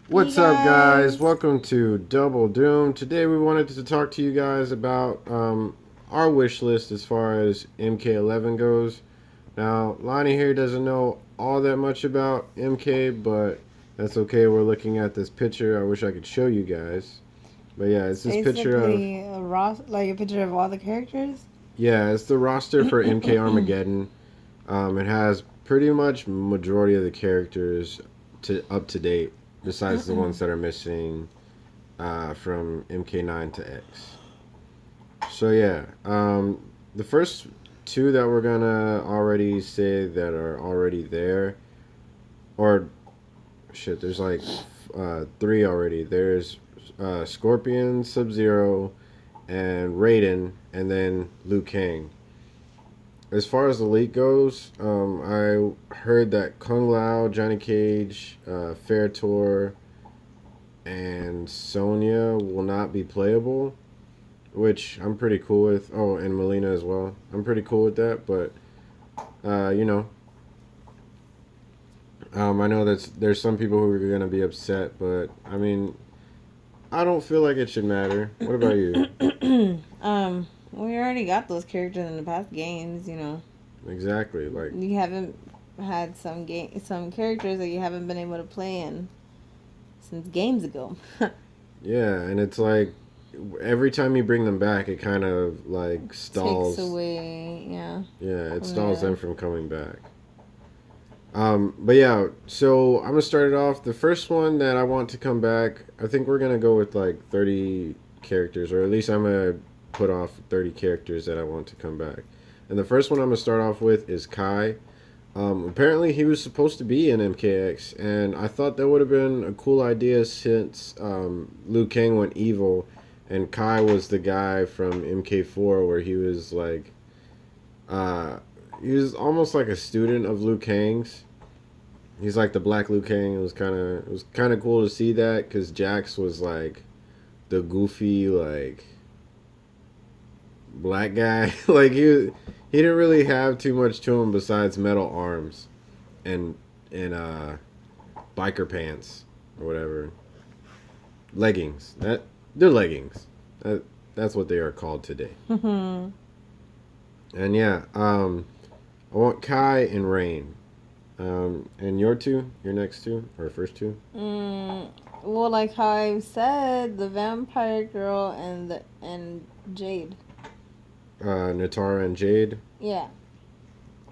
Hey What's up, guys? guys. Welcome to Double Doom. Today, we wanted to talk to you guys about our wish list as far as MK11 goes. Now, Lonnie here doesn't know all that much about MK, but that's okay. We're looking at this picture. I wish I could show you guys. But yeah, It's it's this picture of, basically like a picture of all the characters. yeah, it's the roster for MK Armageddon. It has pretty much majority of the characters to up to date, besides the ones that are missing from MK9 to X. So yeah, the first two that we're gonna already say that are already there, or shit, there's like three already. There's Scorpion, Sub Zero, and Raiden, and then Liu Kang. As far as the leak goes, I heard that Kung Lao, Johnny Cage, Fair Tour, and Sonya will not be playable, which I'm pretty cool with. Oh, and Melina as well. I'm pretty cool with that, but uh, you know, I know that there's some people who are gonna be upset, but I mean, I don't feel like it should matter. What about you? We already got those characters in the past games. Exactly. Like, You haven't had some characters that you haven't been able to play in since games ago. yeah, and it's like every time you bring them back, it kind of like Takes stalls. away, yeah, Yeah, it from stalls the them from coming back. But yeah, so I'm gonna start it off. The first one that I want to come back, I think we're gonna go with like 30 characters, or at least I'm gonna put off 30 characters that I want to come back. And the first one I'm gonna start off with is Kai. Apparently, he was supposed to be in MKX, and I thought that would have been a cool idea since Liu Kang went evil, and Kai was the guy from MK4 where uh, he was almost like a student of Liu Kang's. He's like the Black Liu Kang. It was kind of cool to see that because Jax was like the goofy like black guy. Like he didn't really have too much to him besides metal arms and and biker pants or whatever, leggings. They're leggings. That's what they are called today. mm, And yeah, I want Kai and Rain. And your next two or first two. well, like how I said, the vampire girl and Jade. Natara and Jade. Yeah.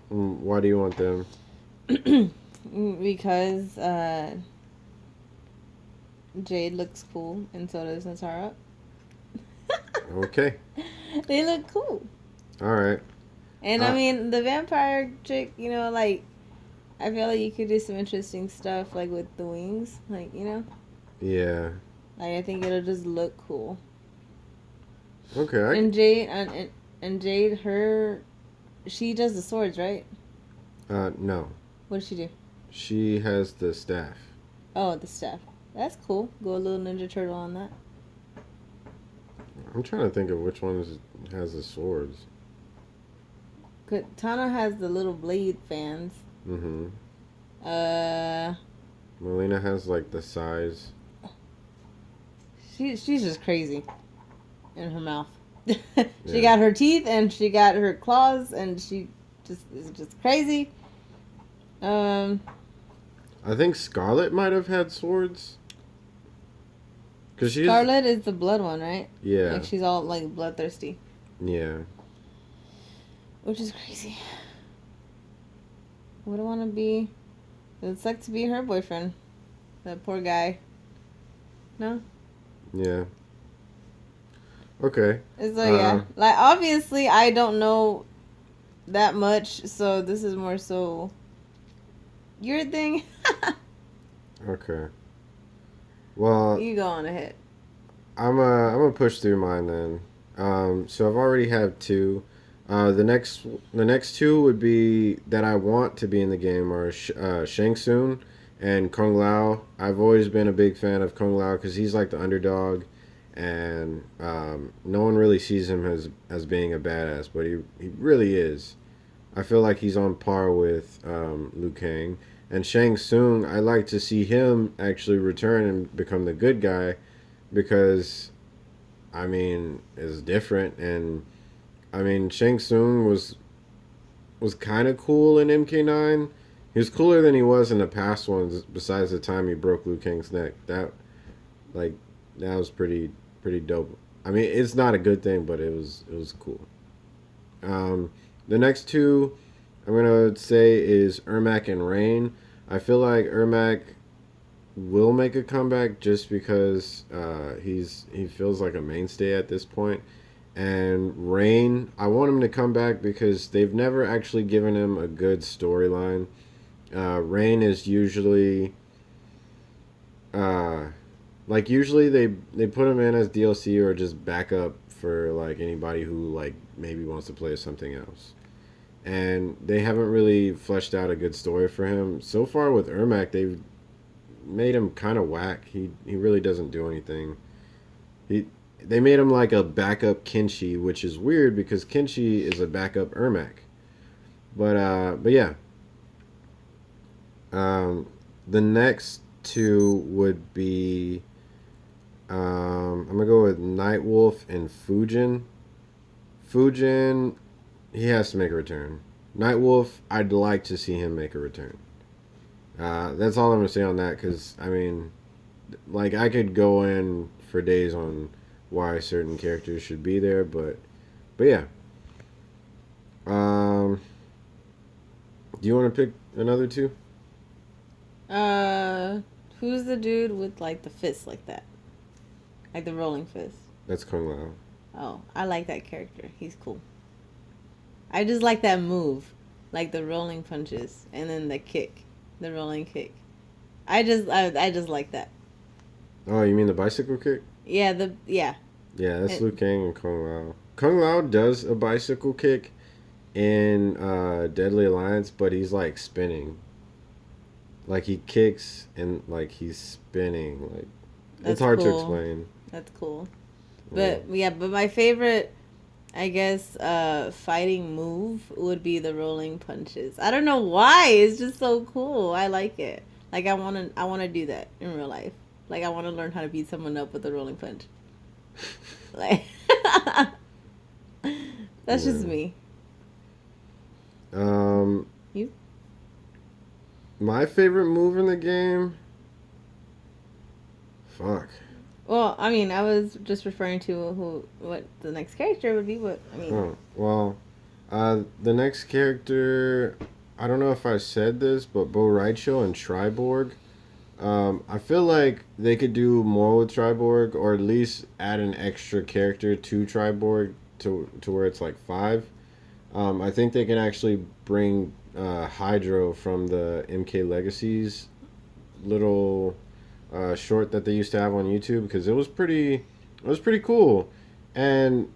Why do you want them? Because Jade looks cool, and so does Natara. Okay. They look cool. All right. And I Uh, mean, the vampire chick, like, I feel like you could do some interesting stuff, like, with the wings. Like. yeah. Like, I think it'll just look cool. Okay. And Jade, and Jade, she does the swords, right? No. What does she do? She has the staff. Oh, the staff. That's cool. Go a little Ninja Turtle on that. I'm trying to think of which one has the swords. Tana has the little blade fans. Mm-hmm. Uh, Melina has like the size. she's just crazy in her mouth. She Yeah. got her teeth and she got her claws and she just is just crazy. Um, I think Scarlet might have had swords. Cause she's Scarlet is the blood one, right? yeah Like she's all like bloodthirsty, yeah. which is crazy. Would I want to be? It'd suck to be her boyfriend. That poor guy. No. Yeah. Okay. So yeah, like obviously I don't know that much, so this is more so your thing. Okay. Well, You go on ahead. I'm gonna push through mine then. So I've already have two. The next two would be that I want to be in the game are Shang Tsung and Kung Lao. I've always been a big fan of Kung Lao because he's like the underdog, and no one really sees him as being a badass, but he really is. I feel like he's on par with Liu Kang. And Shang Tsung, I like to see him actually return and become the good guy because, I mean, it's different. And I mean, Shang Tsung was kind of cool in MK9. He was cooler than he was in the past ones. Besides the time he broke Liu Kang's neck, like that was pretty dope. I mean, it's not a good thing, but it was cool. Um, the next two I'm gonna say is Ermac and Rain. I feel like Ermac will make a comeback just because he feels like a mainstay at this point. And Rain, I want him to come back because they've never actually given him a good storyline. Rain is usually uh, like usually they put him in as DLC or just backup for like anybody who like maybe wants to play something else. And they haven't really fleshed out a good story for him so far. With Ermac, they've made him kind of whack. He really doesn't do anything. He They made him like a backup Kenshi, which is weird because Kenshi is a backup Ermac. But yeah. Um, the next two would be I'm gonna go with Nightwolf and Fujin. Fujin, he has to make a return. Nightwolf, I'd like to see him make a return. That's all I'm gonna say on that because I mean, like I could go in for days on why certain characters should be there, but yeah. Um, do you want to pick another two? Uh, who's the dude with like the fist like that, like the rolling fist? That's Kung Lao. Oh, I like that character. He's cool. I just like that move, like the rolling punches and then the kick, the rolling kick. I just like that. Oh, you mean the bicycle kick? Yeah. Yeah, that's Liu Kang and Kung Lao. Kung Lao does a bicycle kick in Deadly Alliance, but he's like spinning. Like he kicks and like he's spinning. Like it's hard to explain. That's cool. But yeah, but my favorite, I guess, fighting move would be the rolling punches. I don't know why. It's just so cool. I like it. Like I wanna do that in real life. Like I wanna learn how to beat someone up with a rolling punch. Like that's just me. You? My favorite move in the game. Fuck. Well, I mean, I was just referring to what the next character would be. What I mean. Oh, well, the next character. I don't know if I said this, but Bo Raicho and Triborg. I feel like they could do more with Triborg, or at least add an extra character to Triborg to where it's like 5. I think they can actually bring Hydro from the MK Legacies little short that they used to have on YouTube because it was pretty cool, and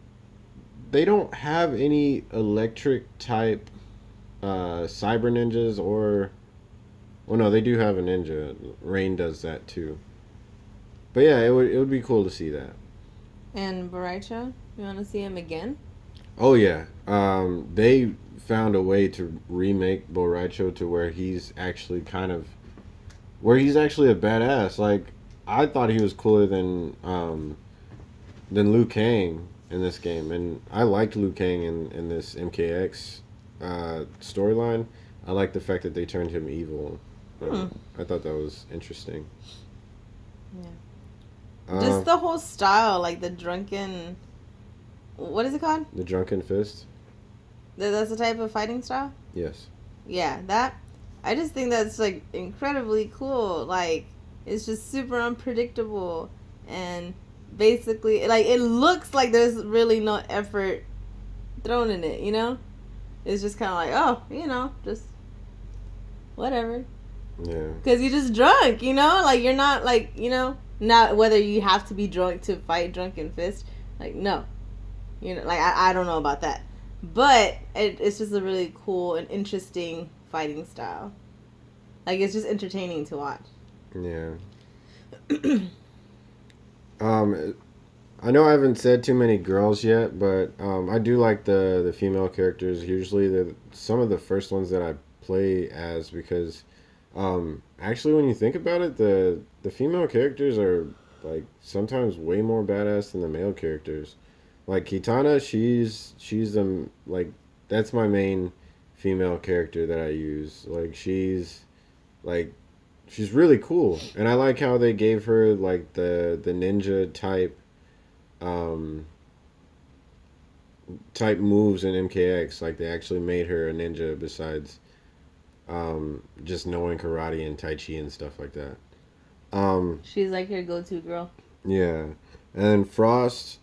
they don't have any electric type cyber ninjas or well no they do have a ninja. Rain does that too, but yeah it would be cool to see that. And Baracho, you want to see him again? Oh yeah, they found a way to remake Bo Raicho to where he's actually a badass. Like I thought he was cooler than Liu Kang in this game, and I liked Liu Kang in this MKX storyline. I like the fact that they turned him evil. I thought that was interesting. Yeah. Just the whole style, like the drunken. What is it called? The Drunken Fist. That's the type of fighting style. Yes. Yeah, that. I just think that's like incredibly cool. Like it's just super unpredictable, and basically, like it looks like there's really no effort thrown in it. You know, it's just kind of like just whatever. Yeah. Because you're just drunk. You know, like you're not like not whether you have to be drunk to fight Drunken Fist. Like no, like I don't know about that, but it's just a really cool and interesting fighting style. Like it's just entertaining to watch. Yeah. I know I haven't said too many girls yet, but I do like the female characters. Usually they're some of the first ones that I play as because Actually, when you think about it, the female characters are like sometimes way more badass than the male characters. Like Kitana, she's like that's my main female character that I use. Like like she's really cool, and I like how they gave her like the ninja um type moves in MKX. Like they actually made her a ninja besides just knowing karate and tai chi and stuff like that. Um, She's like your go-to girl. yeah, and Frost,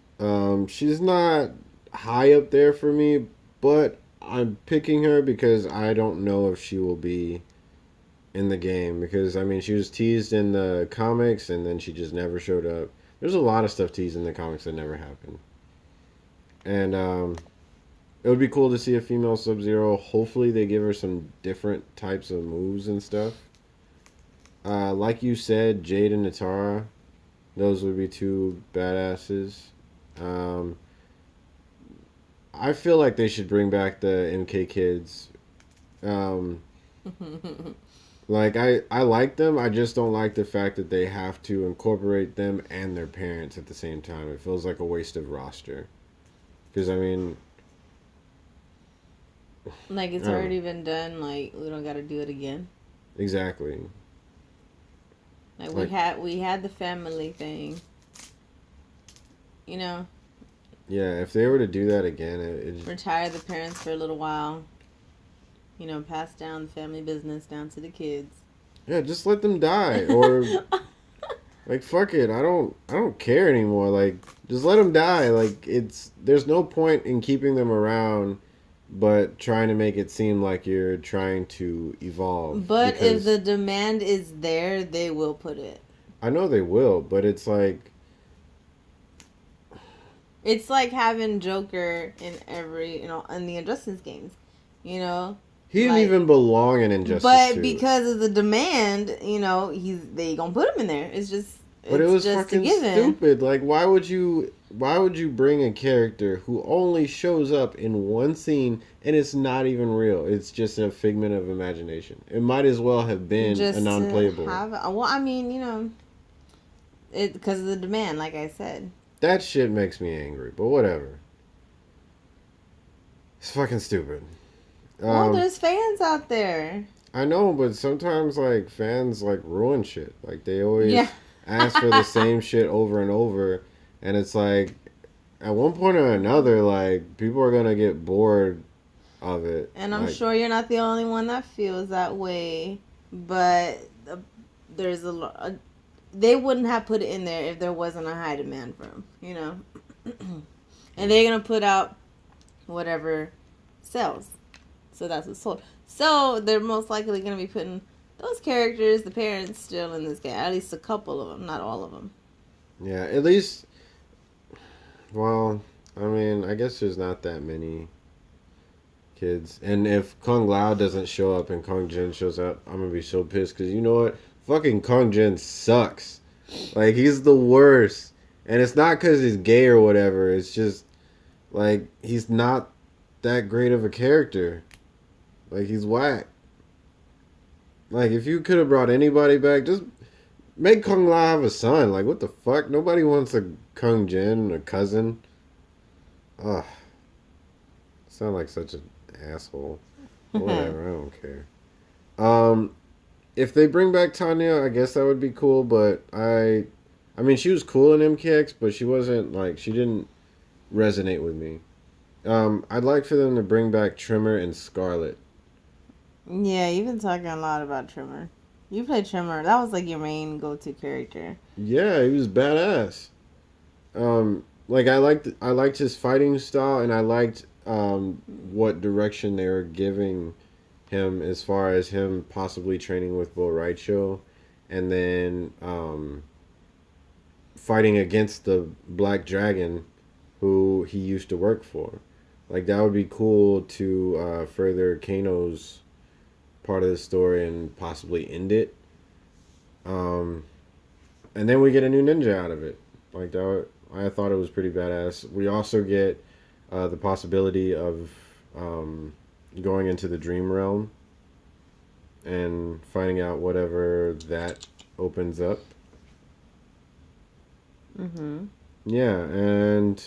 she's not high up there for me, but I'm picking her because I don't know if she will be in the game because I mean she was teased in the comics and then she just never showed up. There's a lot of stuff teased in the comics that never happened, and it would be cool to see a female Sub Zero. Hopefully, they give her some different types of moves and stuff. Like you said, Jade and Natara, those would be two badasses. Um, I feel like they should bring back the MK kids. Um, like I like them. I just don't like the fact that they have to incorporate them and their parents at the same time. It feels like a waste of roster. Because I mean, Like I it's don't know. already been done. Like we don't got to do it again. Exactly. Like Like we had the family thing. You know, yeah, if they were to do that again, retire the parents for a little while. You know, pass down the family business down to the kids. yeah, just let them die or like fuck it. I don't care anymore. Like just let them die. Like there's no point in keeping them around but trying to make it seem like you're trying to evolve But if because the demand is there, they will put it. I know they will, but it's like It's like having Joker in every, in the Injustice games. You know, he didn't like, even belong in Injustice but 2. because of the demand, they gonna put him in there. But it It's was just a fucking given. stupid. Like why would you bring a character who only shows up in one scene and it's not even real? It's just a figment of imagination. It might as well have been a Just to non-playable. have, well, I mean, it because of the demand, like I said. That shit makes me angry, but whatever. It's fucking stupid. Well, Um, there's fans out there. I know, but sometimes like fans like ruin shit. Like they Yeah. always ask for the same shit over and over, and it's like at one point or another, like people are gonna get bored of it. And I'm Like sure you're not the only one that feels that way. But there's a lot. They wouldn't have put it in there if there wasn't a high demand for them, And they're going to put out whatever sells. So that's what's sold. So they're most likely going to be putting those characters, the parents, still in this game. At least a couple of them, not all of them. yeah, at least. Well, I mean, I guess there's not that many kids, and if Kung Lao doesn't show up and Kung Jin shows up, I'm gonna be so pissed because you know what? Fucking Kung Jin sucks. Like he's the worst, and it's not because he's gay or whatever. It's just like he's not that great of a character. Like he's whack. Like if you could have brought anybody back, just make Kung Lao have a son. Like what the fuck? Nobody wants a Kung Jin, a cousin. Ugh, sound like such an asshole. Whatever, I don't care. Um, if they bring back Tanya, I guess that would be cool. But I mean, she was cool in MKX, but she wasn't like she didn't resonate with me. I'd like for them to bring back Trimmer and Scarlet. Yeah, you've been talking a lot about Trimmer. You played Trimmer. That was like your main go-to character. Yeah, he was badass. Like I liked his fighting style, and I liked what direction they were giving him as far as him possibly training with Bo Raicho, and then fighting against the Black Dragon, who he used to work for. Like that would be cool to further Kano's part of the story and possibly end it. Um, and then we get a new ninja out of it. Like that, I thought it was pretty badass. We also get the possibility of going into the dream realm and finding out whatever that opens up. Mm-hmm. Yeah, and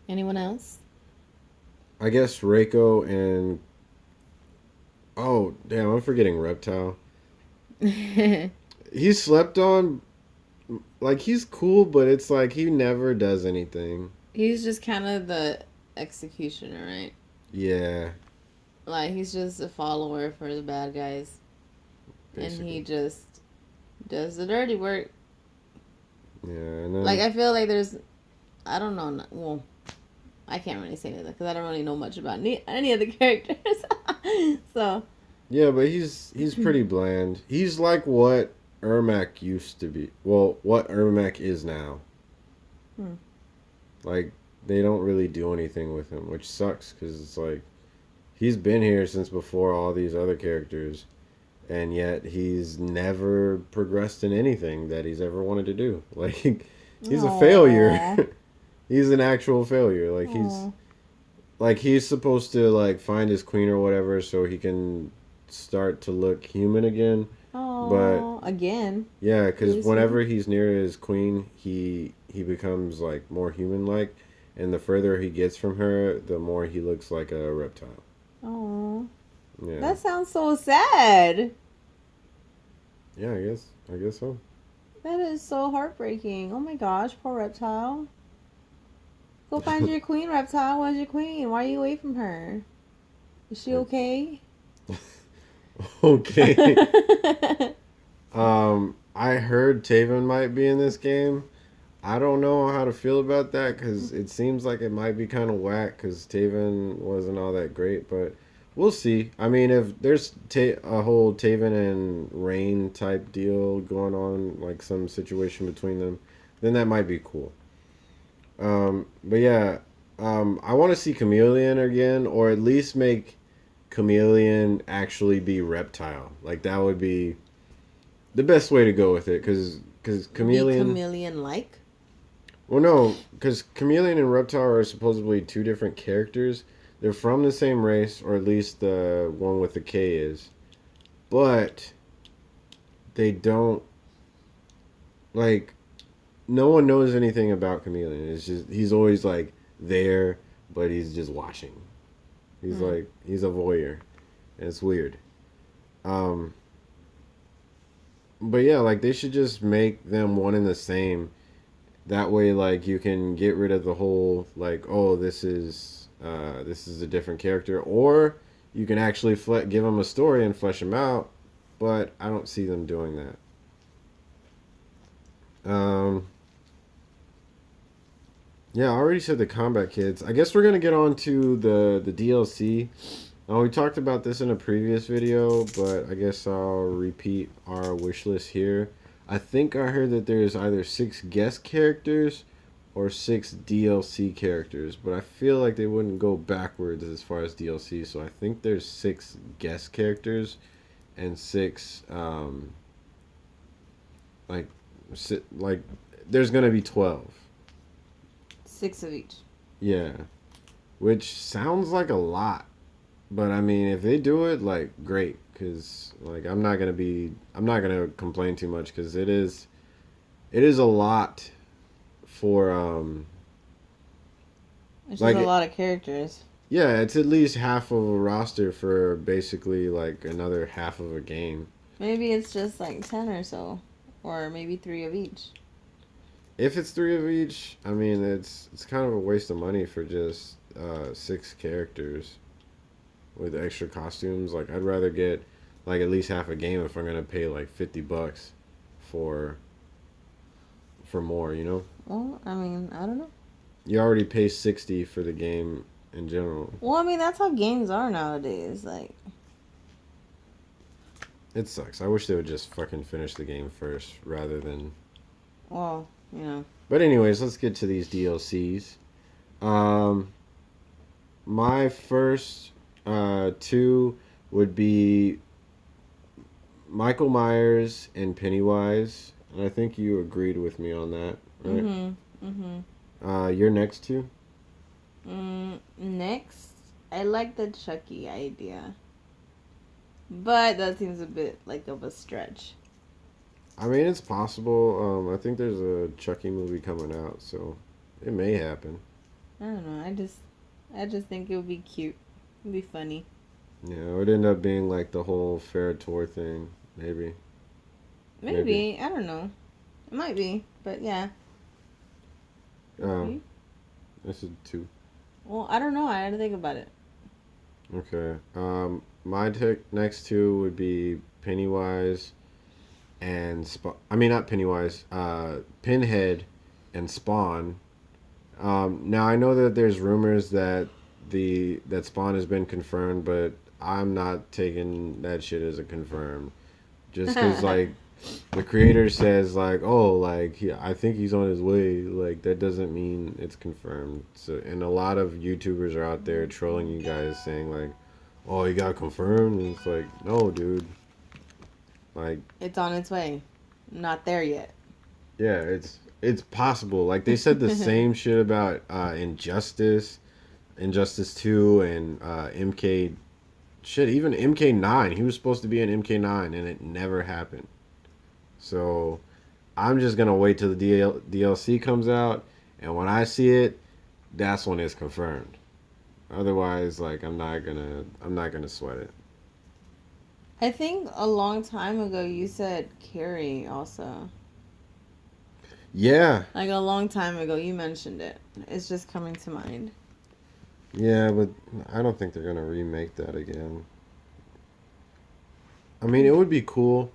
Anyone else? I guess Reiko and oh damn, I'm forgetting Reptile. He's slept on. Like he's cool, but it's like he never does anything. He's just kind of the executioner, right? Yeah. Like he's just a follower for the bad guys, Basically. and he just does the dirty work. Yeah, and then, like I feel like there's, I don't know. Well, I can't really say that because I don't really know much about any of the characters. So. Yeah, but he's pretty bland. He's like what Ermac used to be. Well, what Ermac is now. Like they don't really do anything with him, which sucks because it's like he's been here since before all these other characters, and yet he's never progressed in anything that he's ever wanted to do. Like he's a failure. He's an actual failure. Like he's supposed to like find his queen or whatever so he can start to look human again. But again. Yeah, because whenever he's near his queen, he becomes like more human like, and the further he gets from her, the more he looks like a reptile. Oh. Yeah. That sounds so sad. Yeah, I guess so. That is so heartbreaking. Oh my gosh, poor reptile. Go find your queen, reptile. Where's your queen? Why are you away from her? Is she okay? Okay. I heard Taven might be in this game. I don't know how to feel about that because it seems like it might be kind of whack because Taven wasn't all that great, but we'll see. I mean, if there's a whole Taven and Rain type deal going on, like some situation between them, then that might be cool. But yeah, I want to see Chameleon again, or at least make Chameleon actually be Reptile. Like that would be the best way to go with it, because Chameleon. Be chameleon-like? Well, no, because Chameleon and Reptile are supposedly two different characters. They're from the same race, or at least the one with the K is, but they don't like. No one knows anything about Chameleon. It's just he's always like there, but he's just watching. He's like he's a voyeur, and it's weird. But yeah, like they should just make them one and the same. That way, like you can get rid of the whole like, oh, this is a different character, or you can actually give them a story and flesh them out. But I don't see them doing that. Yeah, I already said the Kombat Kids. I guess we're gonna get on to the DLC. We talked about this in a previous video, but I guess I'll repeat our wish list here. I think I heard that there's either 6 guest characters or 6 DLC characters, but I feel like they wouldn't go backwards as far as DLC, so I think there's 6 guest characters and 6 like there's gonna be 12. 6 of each. Yeah, which sounds like a lot. But I mean, if they do it, like, great, because like I'm not gonna complain too much because it is a lot for It's like just a lot of characters. Yeah, it's at least half of a roster for basically like another half of a game. Maybe it's just like 10 or so, or maybe 3 of each. If it's 3 of each, I mean it's kind of a waste of money for just 6 characters with extra costumes. Like I'd rather get like at least half a game if I'm gonna pay like $50 for more, you know? Well, I mean, I don't know. You already pay $60 for the game in general. Well, I mean, that's how games are nowadays. Like, it sucks. I wish they would just fucking finish the game first rather than. Well, you know. But anyways, let's get to these DLCs. My first 2 would be Michael Myers and Pennywise, and I think you agreed with me on that, right? Mm-hmm. Mm-hmm. Your next 2? Next, I like the Chucky idea, but that seems a bit like of a stretch. I mean, it's possible. I think there's a Chucky movie coming out, so it may happen. I don't know. I just think it would be cute. It'd be funny. Yeah, it would end up being like the whole fair tour thing, maybe. Maybe. Maybe. I don't know. It might be, but yeah. Oh, this is two. Well, I don't know. I had to think about it. Okay. My next two would be Pennywise and I mean, not Pennywise. Pinhead and Spawn. Now I know that there's rumors that that Spawn has been confirmed, but I'm not taking that shit as a confirmed. Just because like the creator says like, oh, like I think he's on his way. Like that doesn't mean it's confirmed. So and a lot of YouTubers are out there trolling you guys saying like, oh, he got confirmed. And it's like, no, dude. Like It's on its way. Not there yet. yeah, it's possible. Like they said the same shit about Injustice 2, and MK. Shit, even MK9. He was supposed to be in MK9, and it never happened. So I'm just gonna wait till the DLC comes out, and when I see it, that's when it's confirmed. Otherwise, like I'm not gonna sweat it. I think a long time ago you said Carrie also. Yeah, Like a long time ago you mentioned it. It's just coming to mind. yeah, but I don't think they're gonna remake that again. I mean, it would be cool.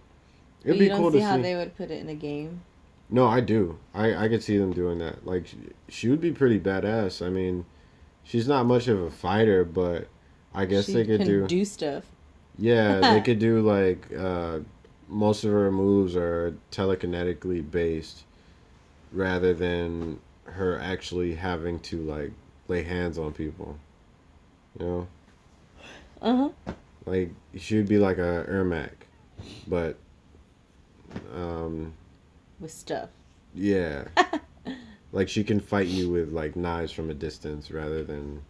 It'd But be you don't cool see to how see. they would put it in a game. No, I do. I could see them doing that. Like she would be pretty badass. I mean, she's not much of a fighter, but I guess She they could can do. do stuff. Yeah, they could do like most of her moves are telekinetically based rather than her actually having to like lay hands on people. You know, Uh-huh. like she would be like a Ermac, but um, With stuff. yeah, like she can fight you with like knives from a distance rather than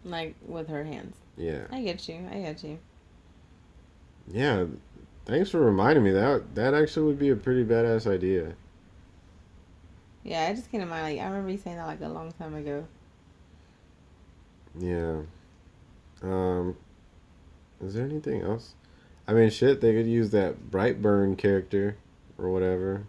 Like with her hands. yeah. I get you. I get you. Yeah, thanks for reminding me that actually would be a pretty badass idea. Yeah, I just can't mind. Like I remember you saying that like a long time ago. Yeah. Um, is there anything else? I mean, shit, they could use that Brightburn character or whatever,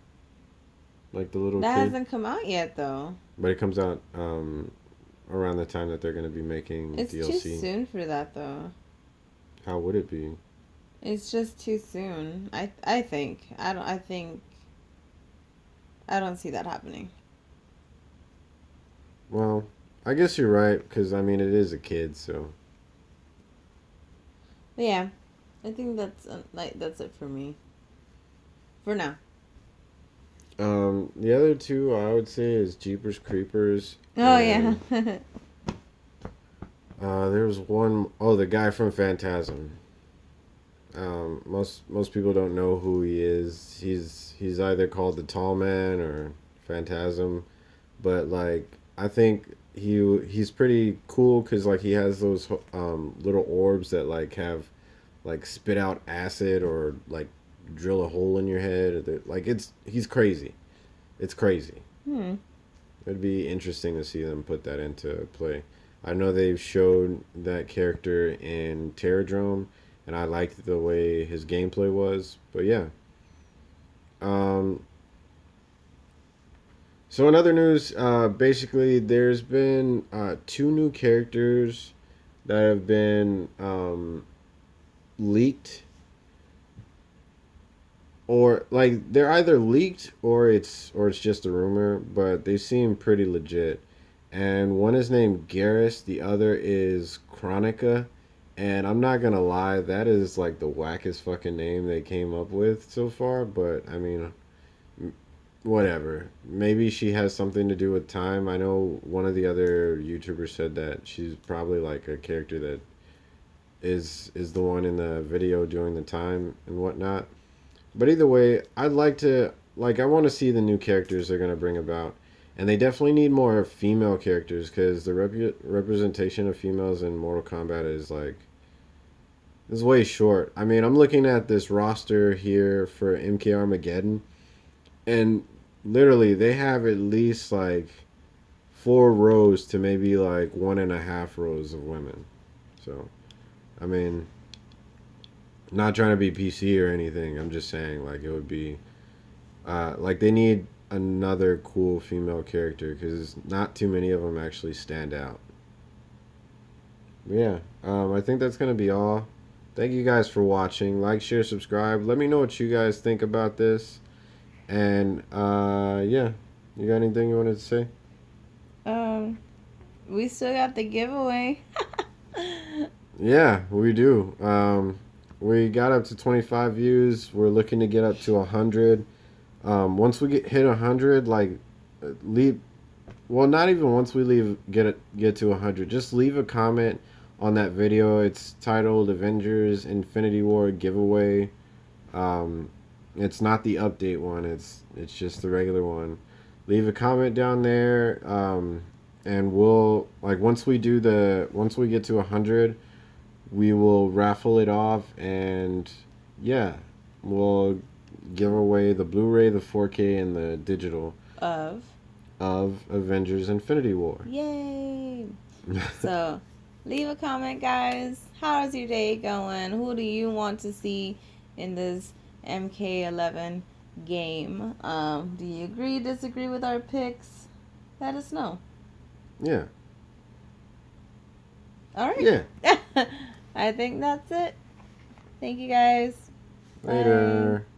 like the little That kid. hasn't come out yet though. But it comes out around the time that they're gonna be making It's too DLC. soon for that though. How would it be? It's just too soon. I think. I don't see that happening. Well, I guess you're right because I mean it is a kid, so But yeah, I think that's it for me. For now. The other two I would say is Jeepers Creepers. Oh And, yeah. there was one oh the guy from Phantasm. Most people don't know who he is. He's either called the Tall Man or Phantasm, but like I think he's pretty cool because like he has those little orbs that like have like spit out acid or like drill a hole in your head. Like he's crazy. It's crazy. Hmm. It'd be interesting to see them put that into play. I know they've showed that character in Terradrome, and I liked the way his gameplay was. But yeah. Um, so in other news, basically there's been two new characters that have been leaked, or like they're either leaked or it's just a rumor, but they seem pretty legit. And one is named Garrus, the other is Chronica. And I'm not gonna lie, that is like the wackest fucking name they came up with so far. But I mean, whatever. Maybe she has something to do with time. I know one of the other YouTubers said that she's probably like a character that is the one in the video doing the time and whatnot. But either way, I'd like to I want to see the new characters they're gonna bring about. And they definitely need more female characters because the representation of females in Mortal Kombat is way short. I mean, I'm looking at this roster here for MK Armageddon, and literally they have at least like 4 rows to maybe like 1.5 rows of women. So, I mean, not trying to be PC or anything. I'm just saying like it would be like they need another cool female character because not too many of them actually stand out. But yeah, I think that's gonna be all. Thank you guys for watching. Like, share, subscribe. Let me know what you guys think about this. And yeah, you got anything you wanted to say? We still got the giveaway. Yeah, we do. We got up to 25 views. We're looking to get up to 100. Once we hit 100, like leave. Well, not even once we get to 100. Just leave a comment on that video. It's titled Avengers Infinity War giveaway. It's not the update one. It's just the regular one. Leave a comment down there. And we'll like once we get to 100, we will raffle it off, and yeah, we'll give away the Blu-ray, the 4K, and the digital Of Avengers Infinity War. Yay! So, leave a comment, guys. How's your day going? Who do you want to see in this MK11 game? Do you agree, disagree with our picks? Let us know. Yeah. All right. Yeah. I think that's it. Thank you, guys. Later. Bye.